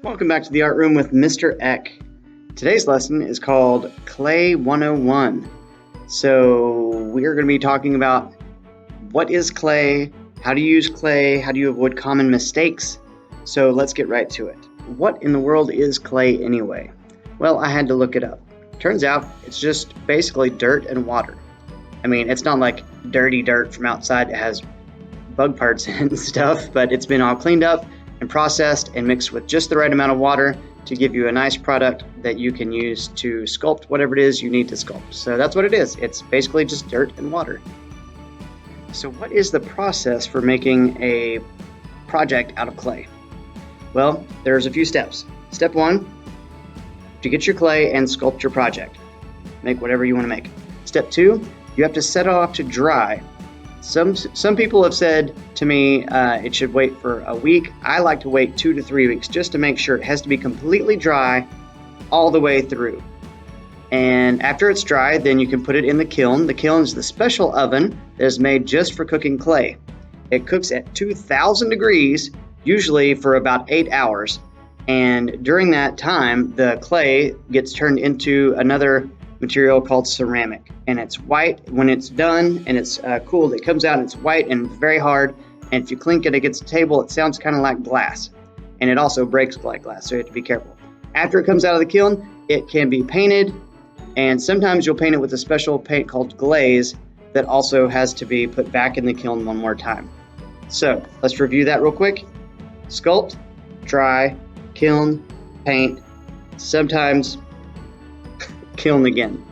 Welcome back to the art room with Mr. Eck. Today's lesson is called Clay 101. So we're going to be talking about what is clay, how to use clay, how do you avoid common mistakes. So let's get right to it. What in the world is clay anyway? Well, I had to look it up. Turns out it's just basically dirt and water. I mean, it's not like dirty dirt from outside that has bug parts and stuff, but it's been all cleaned up and processed and mixed with just the right amount of water to give you a nice product that you can use to sculpt whatever it is you need to sculpt. So that's what it is. It's basically just dirt and water. So what is the process for making a project out of clay? Well, there's a few steps. Step one, to get your clay and sculpt your project. Make whatever you want to make. Step two, you have to set it off to dry. Some people have said to me it should wait for a week. I like to wait 2 to 3 weeks just to make sure it has to be completely dry all the way through. And after it's dry, then you can put it in the kiln. The kiln is the special oven that is made just for cooking clay. It cooks at 2,000 degrees, usually for about 8 hours. And during that time, the clay gets turned into another material called ceramic, and it's white when it's done and it's cooled. It comes out and it's white and very hard, and if you clink it against a table, it sounds kind of like glass, and it also breaks like glass, so you have to be careful. After it comes out of the kiln, it can be painted, and sometimes you'll paint it with a special paint called glaze that also has to be put back in the kiln one more time. So let's review that real quick. Sculpt, dry, kiln, paint, sometimes kiln again.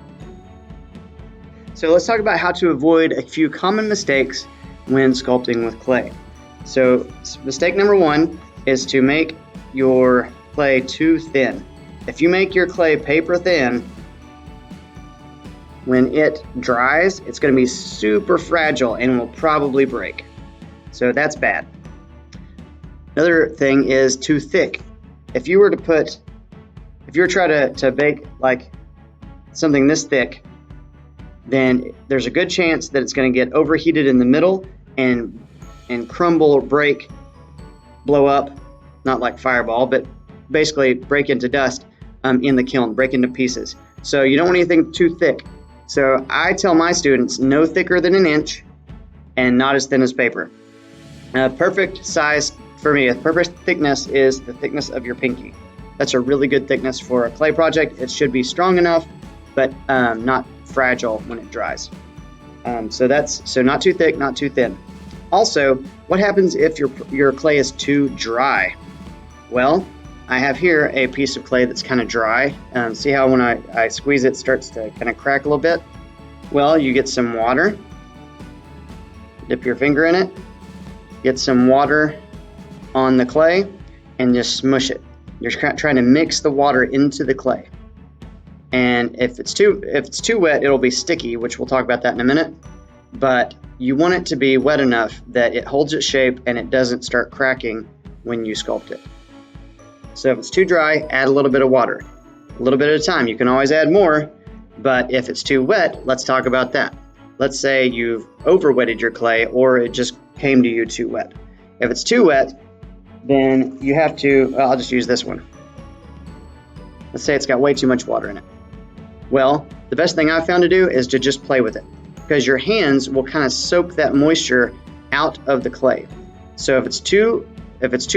So let's talk about how to avoid a few common mistakes when sculpting with clay. So mistake number one is to make your clay too thin. If you make your clay paper thin, when it dries, it's going to be super fragile and will probably break. So that's bad. Another thing is too thick. If you were trying to bake like something this thick, then there's a good chance that it's going to get overheated in the middle and crumble or break, blow up, not like fireball, but basically break into dust in the kiln, break into pieces. So you don't want anything too thick. So I tell my students no thicker than 1 inch and not as thin as paper. Perfect size for me, a perfect thickness is the thickness of your pinky. That's a really good thickness for a clay project. It should be strong enough, but not fragile when it dries. So not too thick, not too thin. Also, what happens if your clay is too dry? Well, I have here a piece of clay that's kind of dry. See how when I squeeze it, it starts to kind of crack a little bit? Well, you get some water, dip your finger in it, get some water on the clay, and just smush it. You're trying to mix the water into the clay. And if it's too wet, it'll be sticky, which we'll talk about that in a minute. But you want it to be wet enough that it holds its shape and it doesn't start cracking when you sculpt it. So if it's too dry, add a little bit of water. A little bit at a time. You can always add more, but if it's too wet, let's talk about that. Let's say you've over-wetted your clay or it just came to you too wet. If it's too wet, then you have to, I'll just use this one. Let's say it's got way too much water in it. Well, the best thing I've found to do is to just play with it, because your hands will kind of soak that moisture out of the clay. So if it's too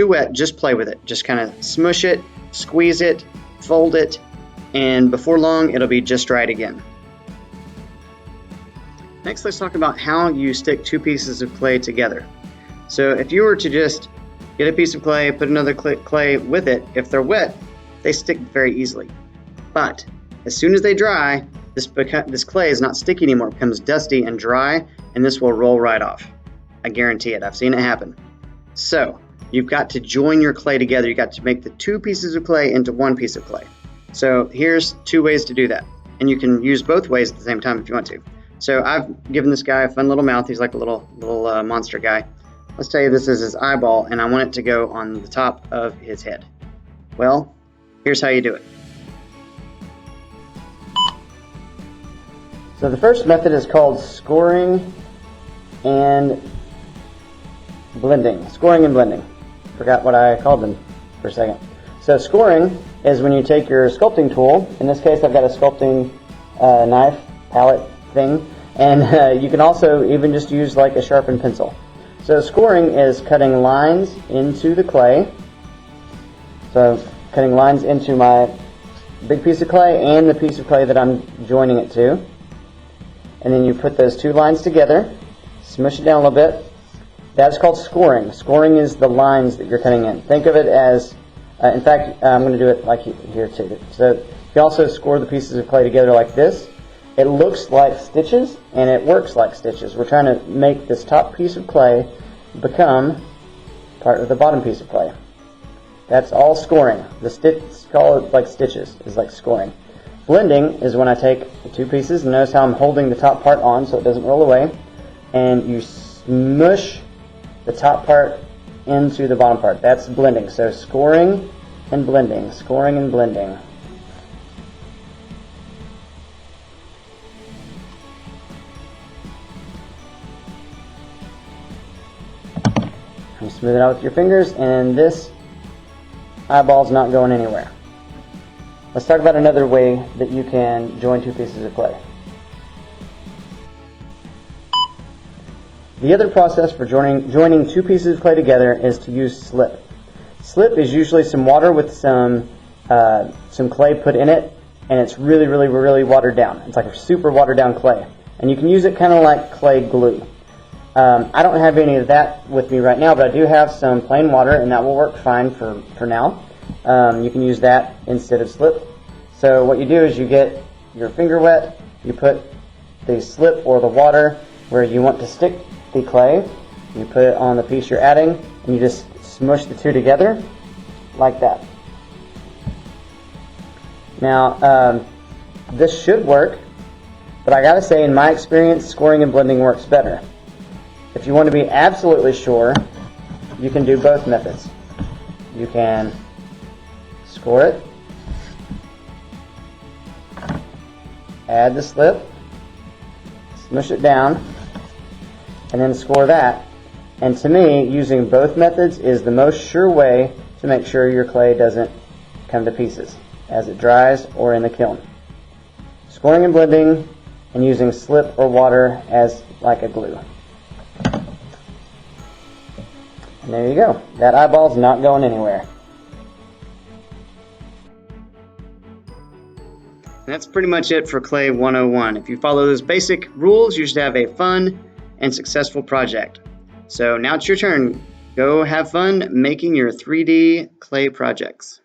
wet, just play with it. Just kind of smush it, squeeze it, fold it, and before long, it'll be just right again. Next, let's talk about how you stick two pieces of clay together. So if you were to just get a piece of clay, put another clay with it, if they're wet, they stick very easily. But as soon as they dry, this clay is not sticky anymore. It becomes dusty and dry, and this will roll right off. I guarantee it. I've seen it happen. So you've got to join your clay together. You've got to make the two pieces of clay into one piece of clay. So here's 2 ways to do that. And you can use both ways at the same time if you want to. So I've given this guy a fun little mouth. He's like a little monster guy. Let's tell you this is his eyeball, and I want it to go on the top of his head. Well, here's how you do it. So the first method is called scoring and blending. Scoring and blending. Forgot what I called them for a second. So scoring is when you take your sculpting tool. In this case, I've got a sculpting knife, palette thing, and you can also even just use like a sharpened pencil. So scoring is cutting lines into the clay. So cutting lines into my big piece of clay and the piece of clay that I'm joining it to. And then you put those two lines together, smush it down a little bit. That's called scoring. Scoring is the lines that you're cutting in. Think of it as, in fact, I'm going to do it like here too. So you also score the pieces of clay together like this. It looks like stitches and it works like stitches. We're trying to make this top piece of clay become part of the bottom piece of clay. That's all scoring. The stitch, call it like stitches, is like scoring. Blending is when I take the two pieces, and notice how I'm holding the top part on so it doesn't roll away, and you smush the top part into the bottom part. That's blending. So scoring and blending, scoring and blending. You smooth it out with your fingers, and this eyeball's not going anywhere. Let's talk about another way that you can join two pieces of clay. The other process for joining two pieces of clay together is to use slip. Slip is usually some water with some clay put in it, and it's really watered down. It's like a super watered down clay. And you can use it kind of like clay glue. I don't have any of that with me right now, but I do have some plain water, and that will work fine for now. You can use that instead of slip. So what you do is you get your finger wet, you put the slip or the water where you want to stick the clay, you put it on the piece you're adding, and you just smush the two together like that. Now, this should work, but I gotta say, in my experience, scoring and blending works better. If you want to be absolutely sure, you can do both methods. You can score it, add the slip, smush it down, and then score that. And to me, using both methods is the most sure way to make sure your clay doesn't come to pieces as it dries or in the kiln. Scoring and blending, and using slip or water as like a glue. And there you go. That eyeball's not going anywhere. That's pretty much it for Clay 101. If you follow those basic rules, you should have a fun and successful project. So now it's your turn. Go have fun making your 3D clay projects.